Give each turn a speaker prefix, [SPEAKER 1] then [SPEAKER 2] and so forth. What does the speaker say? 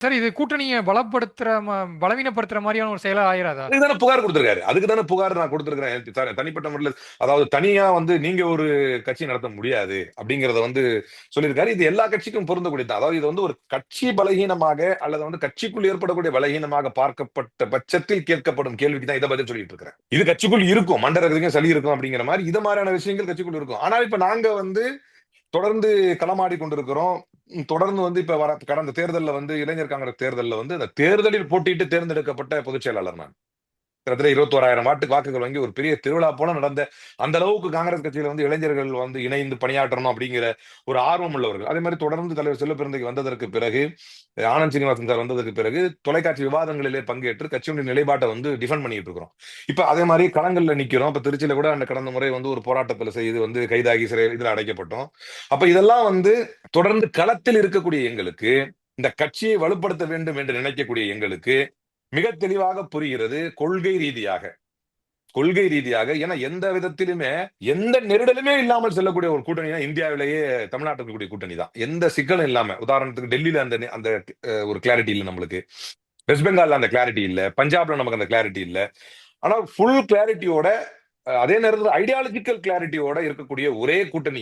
[SPEAKER 1] Sir இது கூட்டணிய பலவீனப்படுத்துற மாரியான ஒரு செயலா ஆயிராதா?
[SPEAKER 2] அதுக்கு தானே புகார் கொடுத்திருக்காரு. அதுக்கு தானே புகார் நான் கொடுத்திருக்கிறேன். தனிப்பட்ட முறையில், அதாவது தனியா வந்து நீங்க ஒரு கட்சி நடத்த முடியாது அப்படிங்கறத வந்து சொல்லியிருக்காரு. இது எல்லா கட்சிக்கும் பொருந்தக்கூடியது. அதாவது இது வந்து ஒரு கட்சி பலகீனமாக அல்லது வந்து கட்சிக்குள் ஏற்படக்கூடிய பலகீனமாக பார்க்கப்பட்ட பட்சத்தில் கேட்கப்படும் கேள்விக்கு தான் இதை பதில் சொல்லிட்டு இருக்கிறேன். இது கட்சிக்குள் இருக்கும், மண்டலத்துக்கும் சளி இருக்கும் அப்படிங்கிற மாதிரி இது மாதிரியான விஷயங்கள் கட்சிக்குள் இருக்கும். ஆனால் இப்ப நாங்க வந்து தொடர்ந்து களமாடி கொண்டிருக்கிறோம். தொடர்ந்து வந்து இப்ப கடந்த தேர்தலில் வந்து இளைஞர் காங்கிரஸ் தேர்தலில் வந்து அந்த தேர்தலில் போட்டியிட்டு தேர்ந்தெடுக்கப்பட்ட பொதுச் செயலாளர் நான். கிட்டத்தட்ட 21,000 வாக்குகள் வாங்கி ஒரு பெரிய திருவிழா போல நடந்த அந்த அளவுக்கு காங்கிரஸ் கட்சியில வந்து இளைஞர்கள் வந்து இணைந்து பணியாற்றணும் அப்படிங்கிற ஒரு ஆர்வம் உள்ளவர்கள். அதே மாதிரி தொடர்ந்து தலைவர் செல்வப்பிரந்தைக்கு வந்ததற்கு பிறகு, ஆனந்த் சீனிவாசன் சார் வந்ததற்கு பிறகு தொலைக்காட்சி விவாதங்களிலே பங்கேற்று கட்சியுடைய நிலைப்பாட்டை வந்து டிஃபெண்ட் பண்ணிட்டு இருக்கிறோம். இப்ப அதே மாதிரி களங்கள்ல நிக்கிறோம். இப்ப திருச்சியில கூட அந்த கடந்த முறை வந்து ஒரு போராட்டத்தில் செய்து வந்து கைதாகி சிறை இதுல அடைக்கப்பட்டோம். அப்ப இதெல்லாம் வந்து தொடர்ந்து களத்தில் இருக்கக்கூடிய எங்களுக்கு, இந்த கட்சியை வலுப்படுத்த வேண்டும் என்று நினைக்கக்கூடிய எங்களுக்கு மிக தெளிவாக புரிகிறது. கொள்கை ரீதியாக ஏன்னா எந்த விதத்திலுமே எந்த நெருடலுமே இல்லாமல் செல்லக்கூடிய ஒரு கூட்டணி தான் இந்தியாவிலேயே தமிழ்நாட்டுக்கு இருக்கக்கூடிய கூட்டணி தான். எந்த சிக்கலும் இல்லாம, உதாரணத்துக்கு டெல்லியில அந்த அந்த ஒரு கிளாரிட்டி இல்ல நம்மளுக்கு, வெஸ்ட் பெங்கால்ல அந்த கிளாரிட்டி இல்ல, பஞ்சாப்ல நமக்கு அந்த கிளாரிட்டி இல்ல. ஆனா ஃபுல் கிளாரிட்டியோட, அதே நேரத்தில் ஐடியாலஜிக்கல் கிளாரிட்டியோட இருக்கக்கூடிய ஒரே கூட்டணி